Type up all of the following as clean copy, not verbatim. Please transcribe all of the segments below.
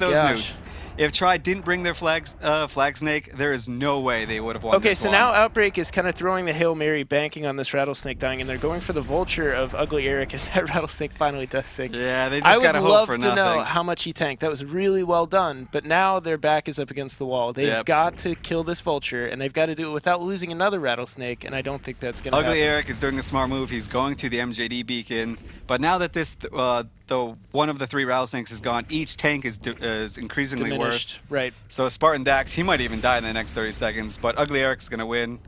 those gosh. nukes. If XII didn't bring their flag snake, there is no way they would have won Okay, this so one. now Outbreak is kind of throwing the Hail Mary, banking on this Rattlesnake dying, and they're going for the Vulture of Ugly Eric as that Rattlesnake finally does sink. Yeah, they just gotta hope for nothing. I would love to know how much he tanked. That was really well done, but now their back is up against the wall. They've got to kill this Vulture, and they've got to do it without losing another Rattlesnake, and I don't think that's going to happen. Ugly Eric is doing a smart move. He's going to the MJD beacon, but now that this, though one of the 3 Rattlesnakes is gone, each tank is increasingly Diminished. worse. Right. So Spartan Dax, he might even die in the next 30 seconds, but Ugly Eric's going to win.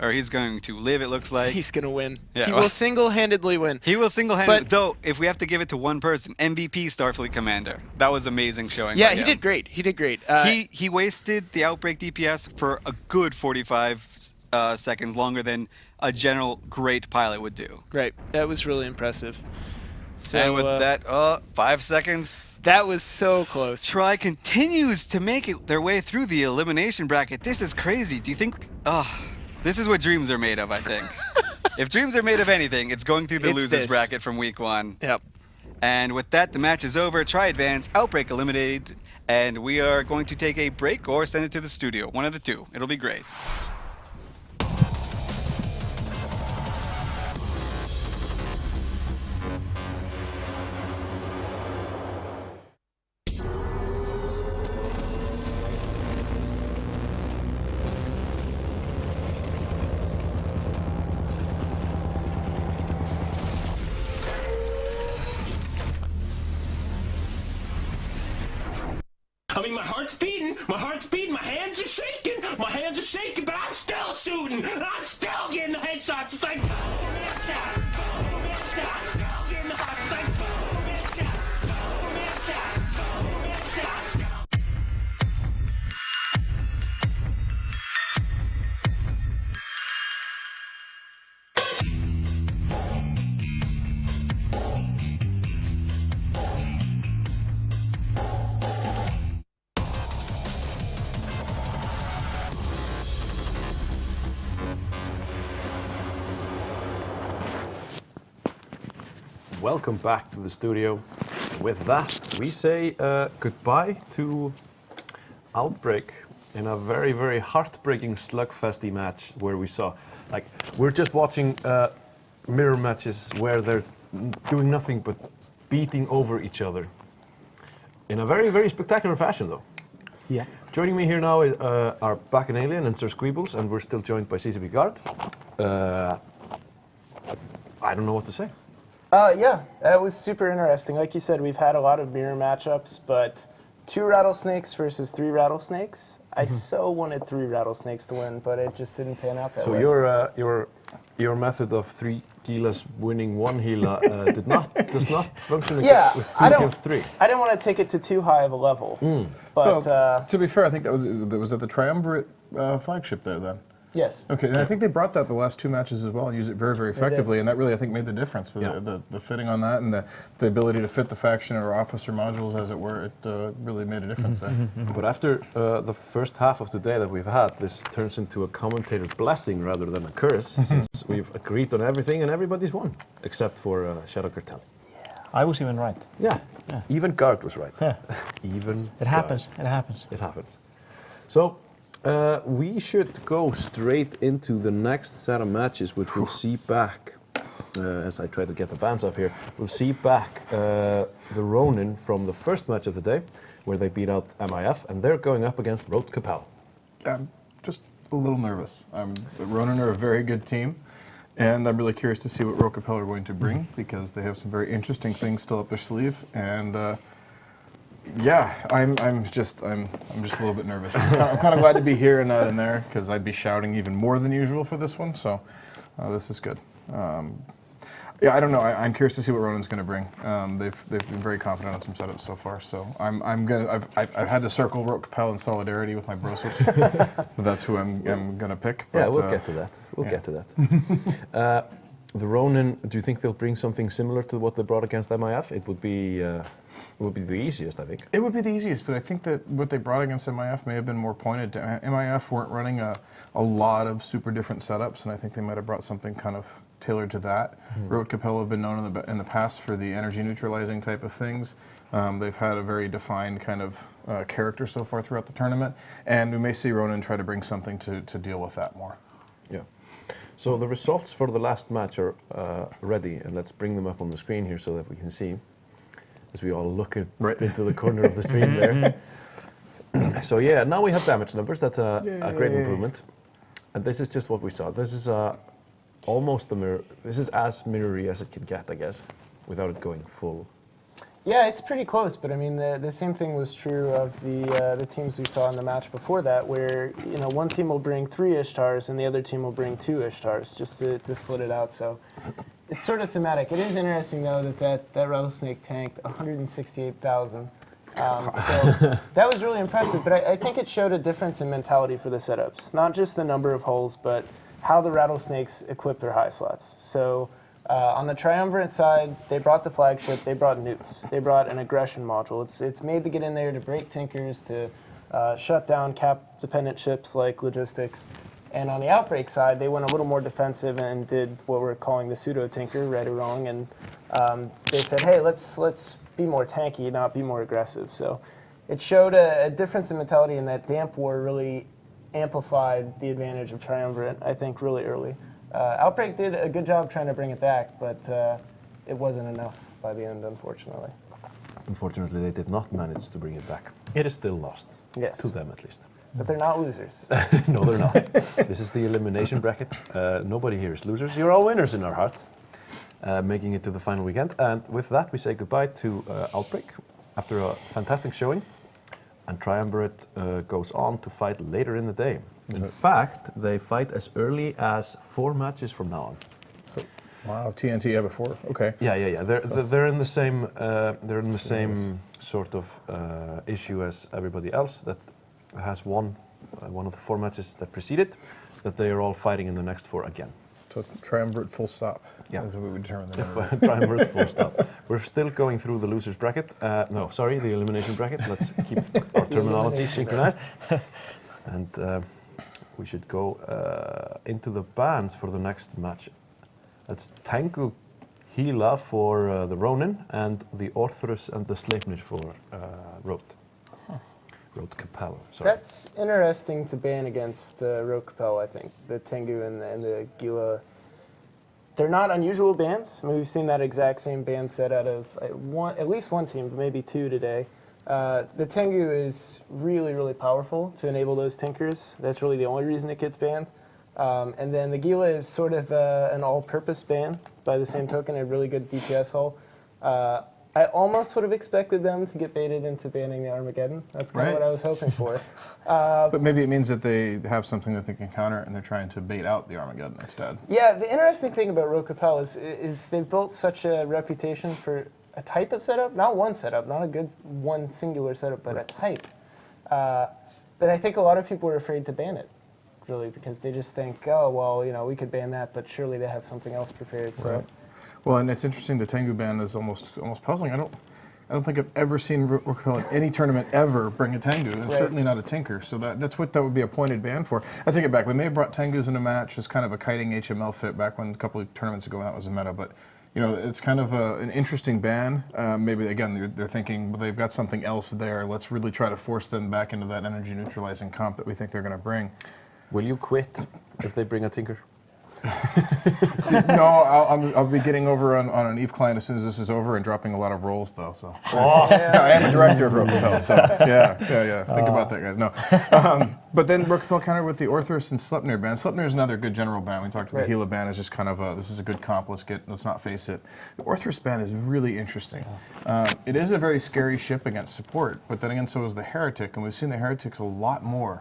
Or he's going to live, it looks like. He's going to win. Yeah, he will single-handedly win. He will single-handedly, though, if we have to give it to one person, MVP Starfleet Commander. That was amazing showing. Yeah, he did great. He did great. He wasted the Outbreak DPS for a good 45 seconds, longer than a general great pilot would do. Right. That was really impressive. So, and with that, 5 seconds. That was so close. XII continues to make it their way through the elimination bracket. This is crazy. Do you think... this is what dreams are made of, I think. If dreams are made of anything, it's going through the losers bracket from week 1. Yep. And with that, the match is over. XII advance, Outbreak eliminated, and we are going to take a break or send it to the studio. One of the two. It'll be great. I mean, my heart's beating, my hands are shaking, but I'm still shooting, and I'm still getting the headshots. It's like, boom, headshot, boom, headshot. I'm still getting the hearts. It's like, boom, headshot, boom, headshot, boom, headshot. Welcome back to the studio. With that, we say goodbye to Outbreak in a very, very heartbreaking slugfesty match where we saw, like, we're just watching mirror matches where they're doing nothing but beating over each other in a very, very spectacular fashion, though. Yeah. Joining me here now is our Bacchanalian and Sir Squeebles, and we're still joined by CCP Guard. I don't know what to say. Yeah, that was super interesting. Like you said, we've had a lot of mirror matchups, but 2 Rattlesnakes versus 3 Rattlesnakes. I so wanted 3 Rattlesnakes to win, but it just didn't pan out that way. So your method of 3 Gilas winning 1 Gila does not function with 2 against 3. I didn't want to take it to too high of a level. But well, to be fair, I think that was at the Triumvirate flagship there then. Yes. Okay, and I think they brought that the last 2 matches as well and used it very, very effectively, and that really, I think, made the difference. The fitting on that and the ability to fit the faction or officer modules, as it were, it really made a difference there. But after the first half of the day that we've had, this turns into a commentator blessing rather than a curse, since we've agreed on everything and everybody's won, except for Shadow Cartel. I was even right. Yeah. Even Guard was right. Yeah. Even It happens. It happens. It happens. So, we should go straight into the next set of matches, which we'll see back, as I try to get the bands up here, we'll see back the Ronin from the first match of the day, where they beat out MIF, and they're going up against Road Capel. I'm just a little nervous. The Ronin are a very good team, and I'm really curious to see what Road Capel are going to bring, because they have some very interesting things still up their sleeve, and yeah, I'm just a little bit nervous. I'm kind of glad to be here and not in there, because I'd be shouting even more than usual for this one. So this is good. Yeah, I don't know. I'm curious to see what Ronin's going to bring. They've been very confident on some setups so far. So I've had to circle Road Capel in solidarity with my brosers. That's who I'm gonna pick. But, yeah, we'll get to that. We'll get to that. The Ronin, do you think they'll bring something similar to what they brought against MIF? It would be the easiest, I think. It would be the easiest, but I think that what they brought against MIF may have been more pointed. MIF weren't running a lot of super different setups, and I think they might have brought something kind of tailored to that. Road Capel have been known in the past for the energy neutralizing type of things. They've had a very defined kind of character so far throughout the tournament, and we may see Ronan try to bring something to deal with that more. Yeah. So the results for the last match are ready, and let's bring them up on the screen here so that we can see, as we all look into the corner of the screen there. So yeah, now we have damage numbers. That's a great improvement. And this is just what we saw. This is almost the mirror. This is as mirrory as it can get, I guess, without it going full. Yeah, it's pretty close, but I mean, the same thing was true of the teams we saw in the match before that, where one team will bring 3 Ishtars and the other team will bring 2 Ishtars, just to split it out. So it's sort of thematic. It is interesting though that rattlesnake tanked 168,000. So that was really impressive, but I think it showed a difference in mentality for the setups. Not just the number of holes, but how the rattlesnakes equip their high slots. So on the triumvirate side, they brought the flagship, they brought newts, they brought an aggression module. It's made to get in there to break tinkers, to shut down cap-dependent ships like logistics. And on the outbreak side, they went a little more defensive and did what we're calling the pseudo-tinker, right or wrong, and they said, hey, let's be more tanky, not be more aggressive. So it showed a difference in mentality, and that damp war really amplified the advantage of triumvirate, I think, really early. Outbreak did a good job trying to bring it back, but it wasn't enough by the end, unfortunately. Unfortunately, they did not manage to bring it back. It is still lost. Yes. To them, at least. But they're not losers. No, they're not. This is the elimination bracket. Nobody here is losers. You're all winners in our hearts, making it to the final weekend. And with that, we say goodbye to Outbreak after a fantastic showing. And Triumvirate goes on to fight later in the day. In fact, they fight as early as 4 matches from now on. So, wow, TNT before. Okay. Yeah. They're in the same sort of issue as everybody else that has won one of the 4 matches that preceded. That they are all fighting in the next 4 again. So triumvirate full stop. Yeah. As we would determine the number. Triumvirate full stop. We're still going through the losers bracket. No, sorry, the elimination bracket. Let's keep our terminology synchronized. And we should go into the bans for the next match. That's Tengu Hila for the Ronin and the Orthrus and the Sleipnir for Road. Road Capel. Sorry. That's interesting to ban against Road Capel, I think. The Tengu and the Gila. They're not unusual bans. I mean, we've seen that exact same ban set out of at least one team, but maybe 2 today. The Tengu is really, really powerful to enable those tinkers. That's really the only reason it gets banned. And then the Gila is sort of an all-purpose ban by the same token, a really good DPS hull. I almost would have expected them to get baited into banning the Armageddon. That's kind of what I was hoping for. But maybe it means that they have something that they can counter, and they're trying to bait out the Armageddon instead. Yeah, the interesting thing about Road Capel is they've built such a reputation for a type of setup, not one setup, not a good one singular setup, but a type. But I think a lot of people are afraid to ban it, really, because they just think, oh, well, we could ban that, but surely they have something else prepared. So. Right. Well, and it's interesting. The Tengu ban is almost puzzling. I don't think I've ever seen Road Capel in any tournament ever bring a Tengu, and certainly not a Tinker. So that's what that would be a pointed ban for. I take it back. We may have brought Tengus in a match as kind of a kiting HML fit back when a couple of tournaments ago that was a meta, but. It's kind of an interesting ban. Maybe, again, they're thinking, well, they've got something else there. Let's really try to force them back into that energy neutralizing comp that we think they're going to bring. Will you quit if they bring a Tinker? No, I'll be getting over on an Eve client as soon as this is over and dropping a lot of rolls, though. So I am a director of Road Capel, so yeah. Think about that, guys. No. But then Road Capel countered with the Orthrus and Sleipnir ban. Sleipnir is another good general ban. We talked about the Gila ban is just kind of this is a good comp. Let's not face it. The Orthrus ban is really interesting. It is a very scary ship against support, but then again, so is the Heretic, and we've seen the Heretics a lot more.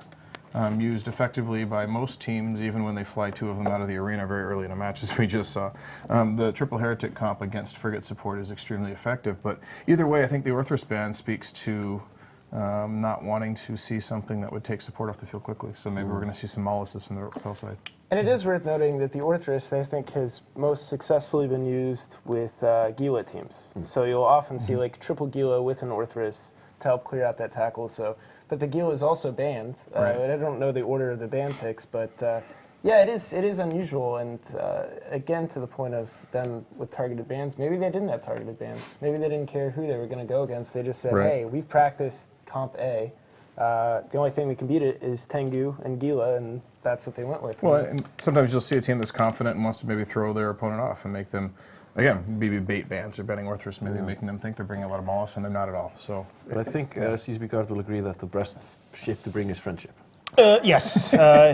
Used effectively by most teams, even when they fly 2 of them out of the arena very early in a match, as we just saw. The triple Heretic comp against frigate support is extremely effective, but either way, I think the Orthrus ban speaks to not wanting to see something that would take support off the field quickly. So maybe we're going to see some molysis from the Road Capel side. And it is worth noting that the Orthrus, I think, has most successfully been used with Gila teams. So you'll often see like triple Gila with an Orthrus to help clear out that tackle. But the Gila is also banned. I don't know the order of the ban picks, but Yeah, it is. It is unusual, and again, to the point of them with targeted bans. Maybe they didn't have targeted bans. Maybe they didn't care who they were going to go against. They just said, Right. "Hey, we've practiced Comp A. The only thing we can beat it is Tengu and Gila," and that's what they went with. Well, and sometimes you'll see a team that's confident and wants to maybe throw their opponent off and make them, again, maybe bait bans or betting Orthrus, maybe making them think they're bringing a lot of Mollis, and they're not at all. So, But I think CCB Guard will agree that the best ship to bring is friendship. Yes.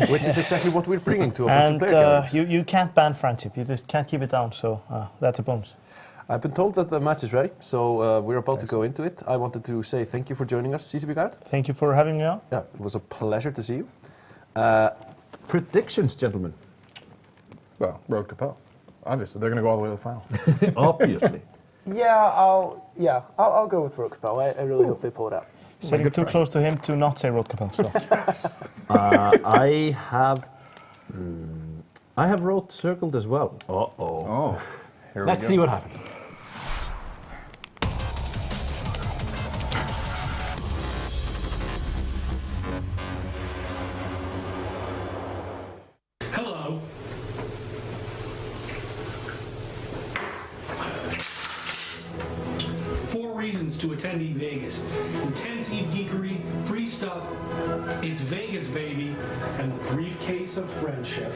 Which is exactly what we're bringing to a bunch of And player carriers. you can't ban friendship. You just can't keep it down. So that's a bonus. I've been told that the match is ready, so we're about to go into it. I wanted to say thank you for joining us, CCB Guard. Thank you for having me on. Yeah, it was a pleasure to see you. Predictions, gentlemen. well, Road Capel. Obviously, they're going to go all the way to the final. Obviously. I'll go with Road Capel. I really hope they pull it out. Sitting too close to him to not say Road Capel. So. I have Road circled as well. Uh-oh. Oh, here we Let's go. see what happens. Hello. Four reasons to attend Eat Vegas. Intensive geekery, free stuff, it's Vegas, baby, and a briefcase of friendship.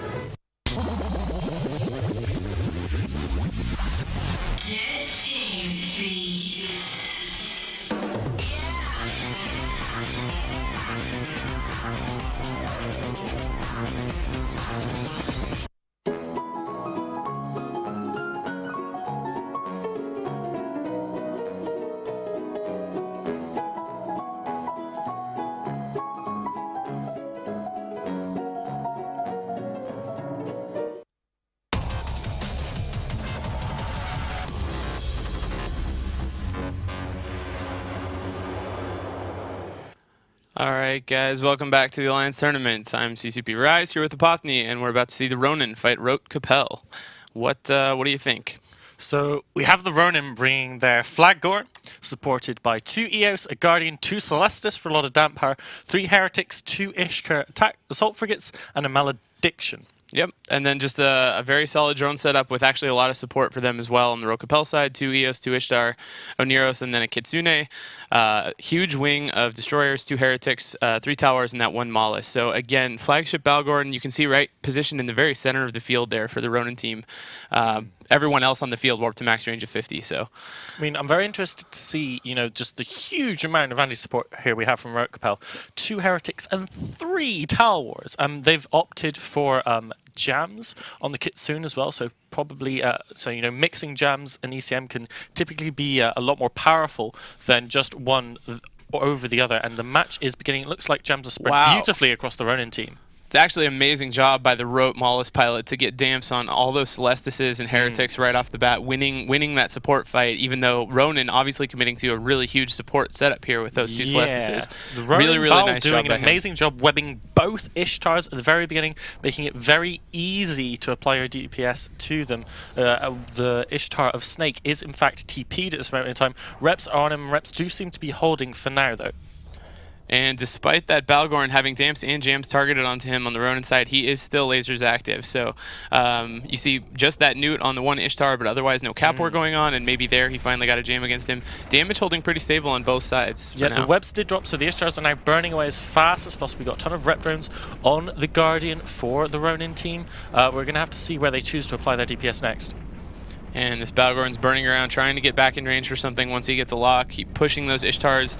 Dead Team Beats. Alright guys, welcome back to the Alliance Tournament. I'm CCP Rise here with Apotny, and we're about to see the Ronin fight Rote Capel. What do you think? So we have the Ronin bringing their Flag Gore, supported by 2 Eos, a Guardian, 2 Celestis for a lot of damp power, 3 Heretics, 2 Ishkar attack assault frigates, and a Malediction. Yep, and then just a very solid drone setup with actually a lot of support for them as well on the Rote Capel side. 2 Eos, 2 Ishtar, Oniros, and then a Kitsune. Huge wing of destroyers, 2 heretics, 3 towers, and that 1 Mollis. So again, flagship Balgorn, you can see right positioned in the very center of the field there for the Ronin team. Everyone else on the field warped to max range of 50. So, I mean, I'm very interested to see, just the huge amount of anti-support here we have from Rote Capel. 2 Heretics and 3 Tower Wars. They've opted for jams on the Kitsune as well, so probably mixing jams and ECM can typically be a lot more powerful than just one over the other, and the match is beginning. It looks like jams are spread beautifully across the Ronin team. It's actually an amazing job by the Rote Mollis pilot to get damps on all those Celestises and Heretics right off the bat, winning that support fight, even though Ronin obviously committing to a really huge support setup here with those 2 Celestises. The Ronin really nice doing job an amazing job webbing both Ishtars at the very beginning, making it very easy to apply your DPS to them. The Ishtar of Snake is in fact TP'd at this moment in time. Reps are on him. Reps do seem to be holding for now, though. And despite that Balgorn having damps and jams targeted onto him on the Ronin side, he is still lasers active. So you see just that Newt on the 1 Ishtar, but otherwise no cap war going on, and maybe there he finally got a jam against him. Damage holding pretty stable on both sides. Yeah, the webs did drop, so the Ishtars are now burning away as fast as possible. We've got a ton of rep drones on the Guardian for the Ronin team. We're going to have to see where they choose to apply their DPS next. And this Balgorn's burning around, trying to get back in range for something once he gets a lock. Keep pushing those Ishtars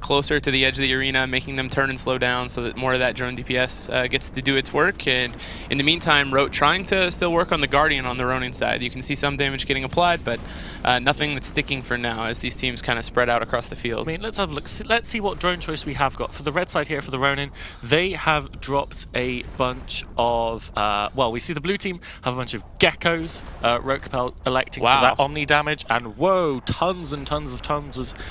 closer to the edge of the arena, making them turn and slow down so that more of that drone DPS gets to do its work. And in the meantime, Rote trying to still work on the Guardian on the Ronin side. You can see some damage getting applied, but nothing that's sticking for now as these teams kind of spread out across the field. I mean, let's have a look. Let's see what drone choice we have got. For the red side here, for the Ronin, they have dropped a bunch of, we see the blue team have a bunch of geckos. Rote Capel electing for that Omni damage, and tons and tons of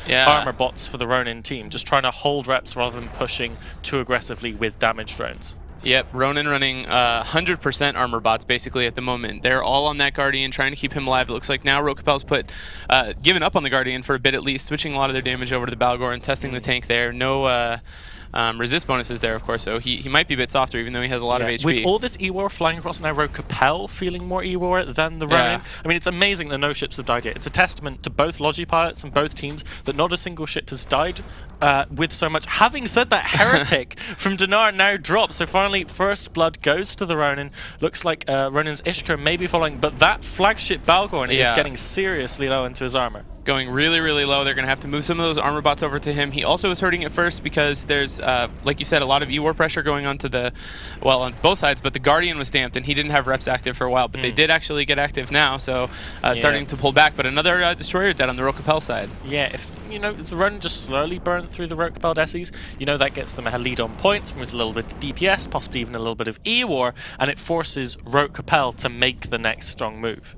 armor bots for the Ronin team, just trying to hold reps rather than pushing too aggressively with damage drones. Yep, Ronin running 100% armor bots basically at the moment. They're all on that Guardian, trying to keep him alive. It looks like now Rote Capel's given up on the Guardian for a bit at least, switching a lot of their damage over to the Balgorn, testing the tank there. No resist bonuses there, of course, so he might be a bit softer, even though he has a lot of HP. With all this E-War flying across now, Rogue Capel feeling more E-War than the Ronin. I mean, it's amazing that no ships have died yet. It's a testament to both Logi pilots and both teams that not a single ship has died with so much. Having said that, Heretic from Dinar now drops, so finally first blood goes to the Ronin. Looks like Ronin's Ishka may be following, but that flagship Balgorn is getting seriously low into his armor. Going really, really low. They're going to have to move some of those armor bots over to him. He also is hurting at first because there's, like you said, a lot of E-War pressure going onto the, well, on both sides, but the Guardian was stamped and he didn't have reps active for a while, but they did actually get active now, so starting to pull back, but another destroyer dead on the Rogue Capel side. Yeah, if, you know, the Ronin just slowly burn through the Rogue Capel Desis, you know, that gets them a lead on points, with a little bit of DPS, possibly even a little bit of E-War, and it forces Rogue Capel to make the next strong move.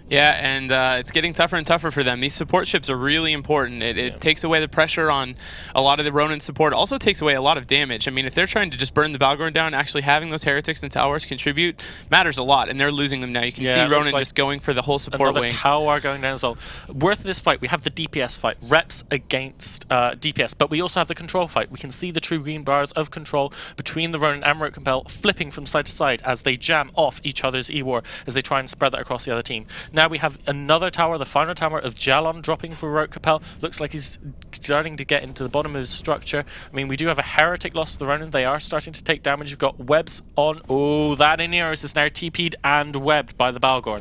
Yeah, and it's getting tougher and tougher for them. These support ships are really important. It takes away the pressure on a lot of the Ronin support. Also takes away a lot of damage. I mean, if they're trying to just burn the Balgorn down, actually having those Heretics and Towers contribute matters a lot, and they're losing them now. You can see Ronin just going for the whole support wing. Tower going down as well. Worth this fight, we have the DPS fight, reps against DPS, but we also have the control fight. We can see the true green bars of control between the Ronin and Rogue Capel flipping from side to side as they jam off each other's E-War as they try and spread that across the other team. Now we have another tower, the final tower of Jalon dropping for Rogue Capel. Looks like he's starting to get into the bottom of his structure. I mean, we do have a Heretic lost to the Ronin. They are starting to take damage. You've got webs on. Oh, that Aeneas is now TP'd and webbed by the Balgorn.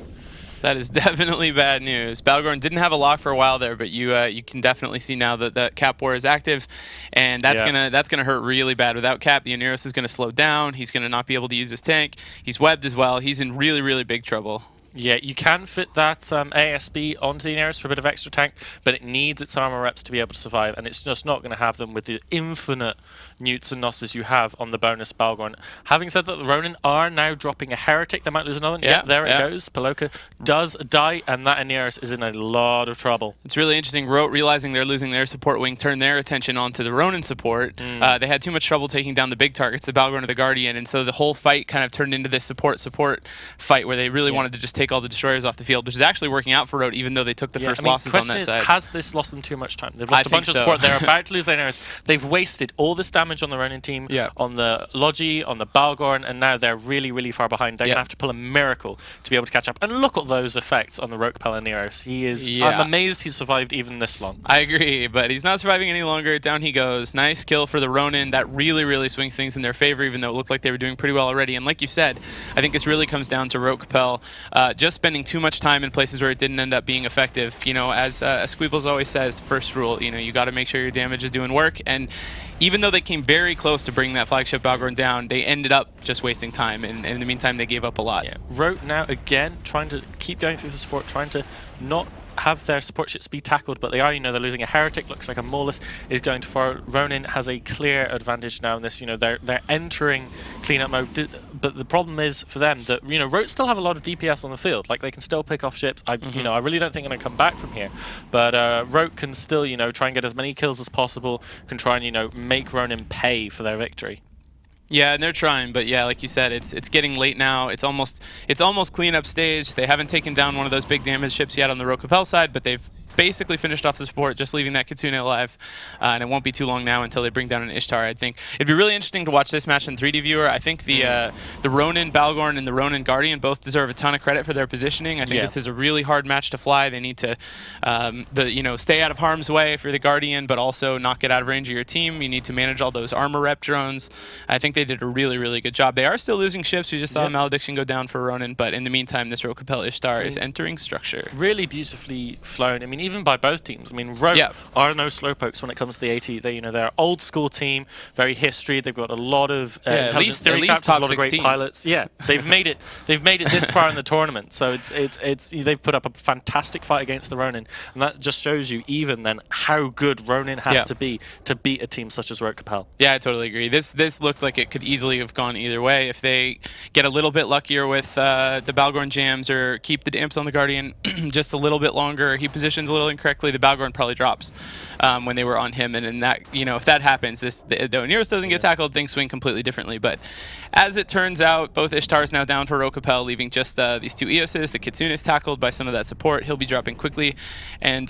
That is definitely bad news. Balgorn didn't have a lock for a while there, but you can definitely see now that the Cap War is active, and that's gonna hurt really bad. Without Cap, the Aeneas is gonna slow down. He's gonna not be able to use his tank. He's webbed as well. He's in really, really big trouble. Yeah, you can fit that ASB onto the Aeneas for a bit of extra tank, but it needs its armor reps to be able to survive, and it's just not going to have them with the infinite newts and nosses you have on the bonus Balgorn. Having said that, the Ronin are now dropping a Heretic. They might lose another one. Yep, there it goes. Paloka does die, and that Aeneas is in a lot of trouble. It's really interesting. Rote, realizing they're losing their support wing, turned their attention onto the Ronin support. They had too much trouble taking down the big targets, the Balgorn or the Guardian, and so the whole fight kind of turned into this support fight where they really wanted to just take all the destroyers off the field, which is actually working out for Rote, even though they took the first losses on that side. Has this lost them too much time? They've lost a bunch of support. They're about to lose their Aeneas. They've wasted all this damage on the Ronin team, on the Logi, on the Balgorn, and now they're really, really far behind. They're going to have to pull a miracle to be able to catch up. And look at those effects on the Rogue Capel Aeneas. He is. I'm amazed he survived even this long. I agree, but he's not surviving any longer. Down he goes. Nice kill for the Ronin. That really, really swings things in their favor, even though it looked like they were doing pretty well already. And like you said, I think this really comes down to Rogue Capel just spending too much time in places where it didn't end up being effective. You know, as Squeebles always says, the first rule, you know, you got to make sure your damage is doing work. And even though they came very close to bringing that flagship Balgorn down, they ended up just wasting time. And in the meantime, they gave up a lot. Rote now again trying to keep going through the support, trying to not have their support ships be tackled, but they are, you know, they're losing a Heretic. Looks like a Molus is going to far. Ronin has a clear advantage now in this. You know, they're entering cleanup mode, but the problem is for them that, you know, Rote still have a lot of DPS on the field. Like, they can still pick off ships. You know, I really don't think they're going to come back from here, but Rote can still, you know, try and get as many kills as possible. Can try and, you know, make Ronin pay for their victory. Yeah, and they're trying, but yeah, like you said, it's getting late now. It's almost cleanup stage. They haven't taken down one of those big damage ships yet on the Rogue Capel side, but they've basically finished off the support, just leaving that Kitsune alive. And it won't be too long now until they bring down an Ishtar, I think. It'd be really interesting to watch this match in 3D viewer. I think the Ronin Balgorn and the Ronin Guardian both deserve a ton of credit for their positioning. I think this is a really hard match to fly. They need to you know, stay out of harm's way if you're the Guardian, but also not get out of range of your team. You need to manage all those armor rep drones. I think they did a really, really good job. They are still losing ships. We just saw Malediction go down for Ronin, but in the meantime, this Rogue Capel Ishtar is entering structure. Really beautifully flown. I mean, even by both teams. I mean, Rogue are no slowpokes when it comes to the AT. They, you know, they're an old school team, very history. They've got a lot of intelligence theory captains, a lot of great pilots. Yeah, they've made it. They've made it this far in the tournament. So they've put up a fantastic fight against the Ronin, and that just shows you even then how good Ronin has to be to beat a team such as Rogue Capel. Yeah, I totally agree. This looked like it could easily have gone either way. If they get a little bit luckier with the Balgorn jams or keep the damps on the Guardian just a little bit longer, he positions a little little incorrectly, the Balgorn probably drops when they were on him, and in that, if that happens, the Oneros doesn't get tackled, things swing completely differently. But as it turns out, both Ishtar's now down for Rokapel, leaving just these two Eoses. The Kitsune is tackled by some of that support. He'll be dropping quickly, and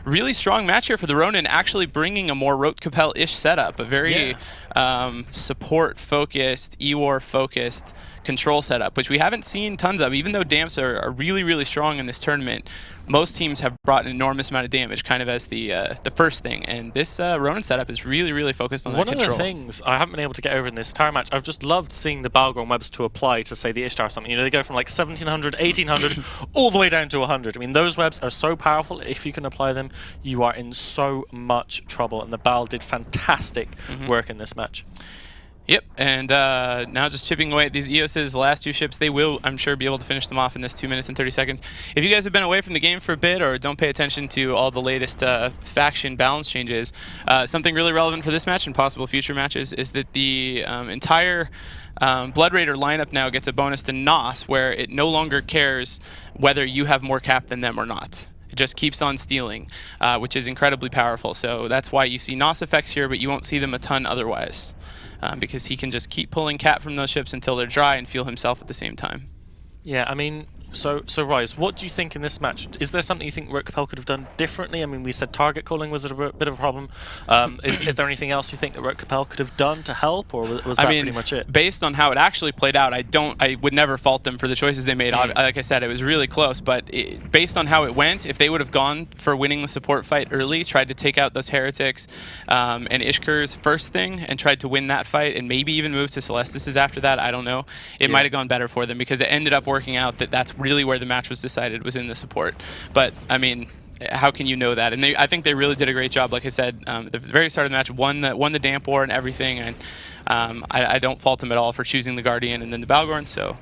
really strong match here for the Ronin, actually bringing a more Rokapel-ish setup, a very support-focused, E-War-focused control setup, which we haven't seen tons of. Even though damps are really, really strong in this tournament, most teams have brought an enormous amount of damage, kind of as the first thing. And this Ronin setup is really, really focused on that control. One of the things I haven't been able to get over in this entire match, I've just loved seeing the Balgorn webs to apply to, say, the Ishtar or something. They go from like 1700, 1800, all the way down to 100. I mean, those webs are so powerful. If you can apply them, you are in so much trouble. And the Bal did fantastic work in this match. Yep, and now just chipping away at these Eoses, the last two ships, they will, I'm sure, be able to finish them off in this 2 minutes and 30 seconds. If you guys have been away from the game for a bit or don't pay attention to all the latest faction balance changes, something really relevant for this match and possible future matches is that the entire Blood Raider lineup now gets a bonus to NOS, where it no longer cares whether you have more cap than them or not. It just keeps on stealing, which is incredibly powerful. So that's why you see NOS effects here, but you won't see them a ton otherwise. Because he can just keep pulling cap from those ships until they're dry and fuel himself at the same time. Yeah, I mean, so Rise, what do you think in this match? Is there something you think Rokapel could have done differently? I mean, we said target calling was a bit of a problem. Is there anything else you think that Rokapel could have done to help, or was that pretty much it? Based on how it actually played out, I would never fault them for the choices they made. Like I said, it was really close, but based on how it went, if they would have gone for winning the support fight early, tried to take out those heretics and Ishkur's first thing, and tried to win that fight, and maybe even move to Celestis's after that, I don't know. It might have gone better for them, because it ended up working out that that's really where the match was decided, was in the support. But I mean, how can you know that? And I think they really did a great job. Like I said, at the very start of the match, won the damp war and everything, and I don't fault them at all for choosing the Guardian and then the Balgorn. So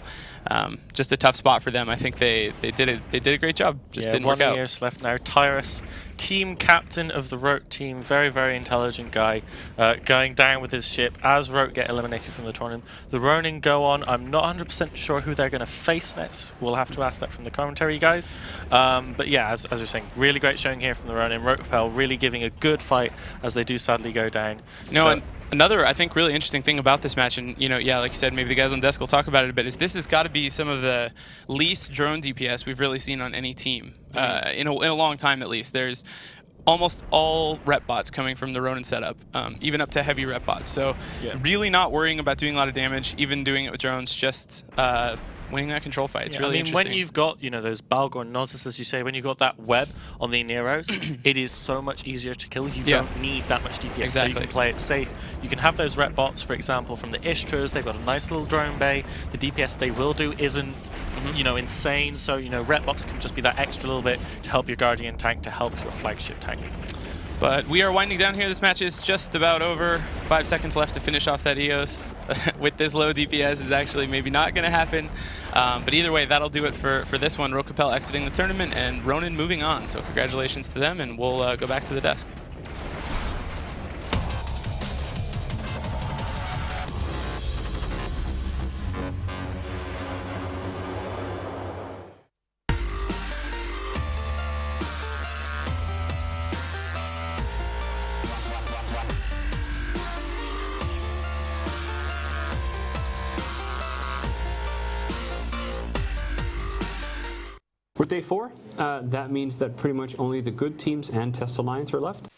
just a tough spot for them. I think they did a great job. Just didn't work out. 1 year left now. Tyrus, team captain of the Roke team, very, very intelligent guy, going down with his ship as Roke get eliminated from the tournament. The Ronin go on. I'm not 100% sure who they're going to face next. We'll have to ask that from the commentary, guys. But yeah, as we're saying, really great showing here from the Ronin. Rokapel really giving a good fight as they do sadly go down. And another, I think, really interesting thing about this match, and like you said, maybe the guys on desk will talk about it a bit, is this has got to be some of the least drone DPS we've really seen on any team in a long time, at least. There's almost all rep bots coming from the Ronin setup, even up to heavy rep bots. So really not worrying about doing a lot of damage, even doing it with drones, just winning that control fight. It's really interesting. When you've got, those Balgorn nods, as you say, when you've got that web on the Neros, it is so much easier to kill. You don't need that much DPS, so you can play it safe. You can have those rep bots, for example, from the Ishkurs. They've got a nice little drone bay. The DPS they will do isn't, insane. So, rep bots can just be that extra little bit to help your Guardian tank, to help your flagship tank. But we are winding down here. This match is just about over. 5 seconds left to finish off that EOS. With this low DPS is actually maybe not going to happen. But either way, that'll do it for this one. Rokapel exiting the tournament and Ronin moving on. So congratulations to them, and we'll go back to the desk. With day 4, that means that pretty much only the good teams and Test Alliance are left.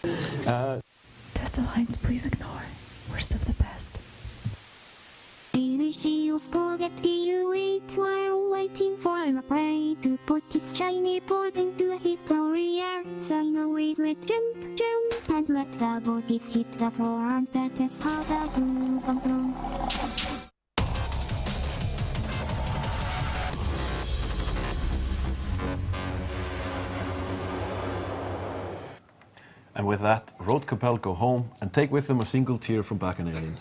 Test Alliance, please ignore. Worst of the best. Delicious spaghetti you eat while waiting for a prey to put its shiny pot into his career. So you always let jump, and let the body hit the floor, and that is how the glue comes. And with that, Rokapel go home and take with them a single tear from back in Alien.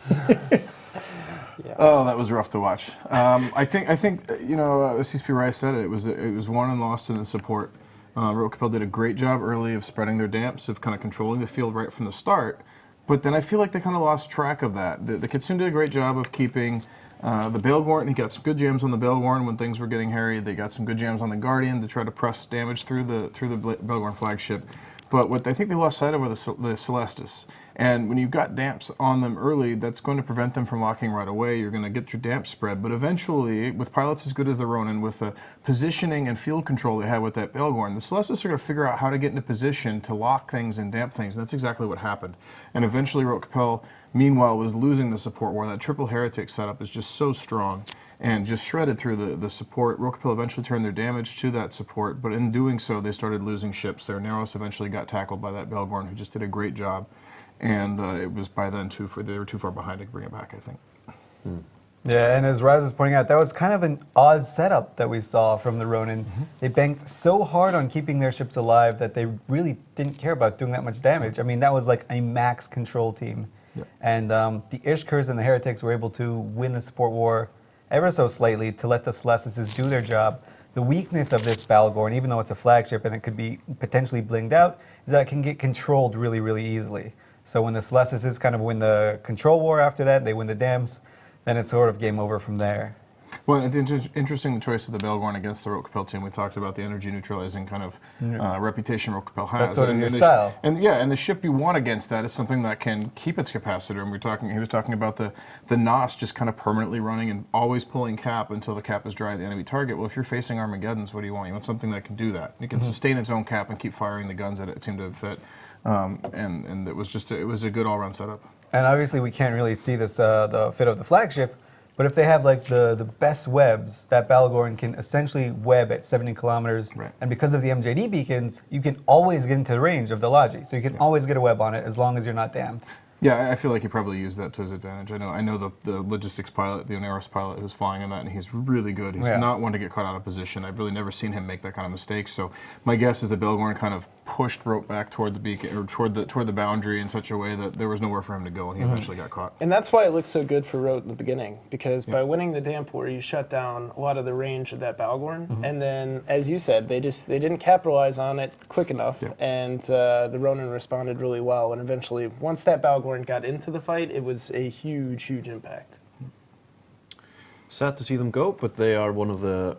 Oh, that was rough to watch. I think CSP Rice said it was won and lost in the support. Rokapel did a great job early of spreading their damps, of kind of controlling the field right from the start. But then I feel like they kind of lost track of that. The Kitsune did a great job of keeping the Baelgorn. He got some good jams on the Baelgorn when things were getting hairy. They got some good jams on the Guardian to try to press damage through the Baelgorn flagship. But what I think they lost sight of were the Celestis. And when you've got damps on them early, that's going to prevent them from locking right away. You're going to get your damp spread. But eventually, with pilots as good as the Ronin, with the positioning and field control they had with that Baelgorn, the Celestis are going to figure out how to get into position to lock things and damp things. And that's exactly what happened. And eventually, Rote Capel, meanwhile, was losing the support war. That triple heretic setup is just so strong and just shredded through the support. Rote Capel eventually turned their damage to that support, but in doing so, they started losing ships. Their Neros eventually got tackled by that Baelgorn, who just did a great job. And it was by then they were too far behind to bring it back, I think. Yeah, and as Raz was pointing out, that was kind of an odd setup that we saw from the Ronin. They banked so hard on keeping their ships alive that they really didn't care about doing that much damage. I mean, that was like a max control team. Yep. And the Ishkars and the Heretics were able to win the support war ever so slightly to let the Celestis do their job. The weakness of this Baelgorn, even though it's a flagship and it could be potentially blinged out, is that it can get controlled really, really easily. So when the Celestis kind of win the control war after that, they win the dams, then it's sort of game over from there. Well, it's interesting the choice of the Baelgorn against the Rote Capel team. We talked about the energy neutralizing kind of reputation Rote Capel has. That's sort of your style. And the ship you want against that is something that can keep its capacitor. And he was talking about the NOS just kind of permanently running and always pulling cap until the cap is dry at the enemy target. Well, if you're facing Armageddons, what do you want? You want something that can do that. It can sustain its own cap and keep firing the guns that it seemed to have fit. And it was just it was a good all-around setup. And obviously we can't really see this the fit of the flagship, but if they have like the best webs, that Baelgorn can essentially web at 70 kilometers. Right. And because of the MJD beacons, you can always get into the range of the Logi. So you can always get a web on it as long as you're not damned. Yeah, I feel like he probably used that to his advantage. I know the logistics pilot, the Oneros pilot, who's flying on that, and he's really good. He's not one to get caught out of position. I've really never seen him make that kind of mistake. So my guess is that Baelgorn kind of pushed Rote back toward the beacon or toward the boundary in such a way that there was nowhere for him to go, and he eventually got caught. And that's why it looked so good for Rote in the beginning, because by winning the damp war, you shut down a lot of the range of that Baelgorn, and then, as you said, they didn't capitalize on it quick enough, and the Ronin responded really well. And eventually, once that Baelgorn got into the fight, it was a huge, huge impact. Sad to see them go, but they are one of the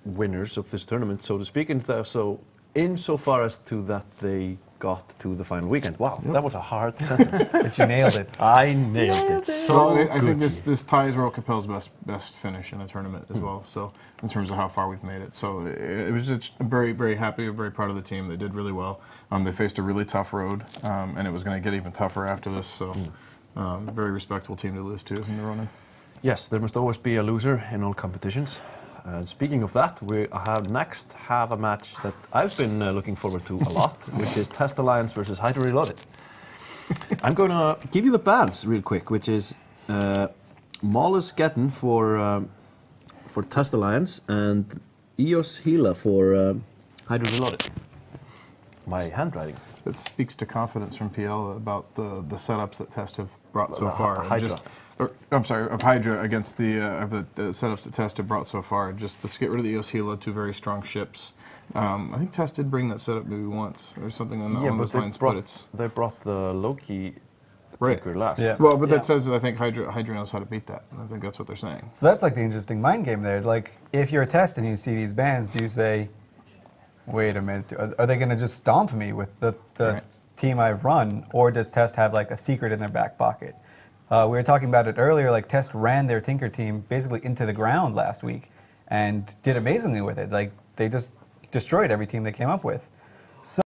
winners of this tournament, so to speak. And so, insofar as to that they got to the final weekend. Wow, that was a hard sentence. But you nailed it. I nailed it. So I think this ties Rote Capel's best finish in a tournament as well. So in terms of how far we've made it, so it was just very, very happy, very proud of the team. They did really well. They faced a really tough road, and it was going to get even tougher after this. So very respectable team to lose to in the Ronin. Yes, there must always be a loser in all competitions. Speaking of that, we have a match that I've been looking forward to a lot, which is Test Alliance versus Hydra Reloaded. I'm going to give you the bands real quick, which is Mollis Gettin for Test Alliance and Eos Hila for Hydra Reloaded. My handwriting. That speaks to confidence from PL about the setups that Test have brought so far. Hydra. Of Hydra against the setups that Test have brought so far. Just let's get rid of the Eos Hila, two very strong ships. I think Test did bring that setup maybe once or something on those lines, but they brought the Loki tinker last. Yeah. Well, but that says that I think Hydra knows how to beat that. I think that's what they're saying. So that's like the interesting mind game there. Like if you're a Test and you see these bands, do you say, wait a minute, are they going to just stomp me with the team I've run, or does Test have like a secret in their back pocket? We were talking about it earlier, like Test ran their Tinker team basically into the ground last week and did amazingly with it. Like they just destroyed every team they came up with.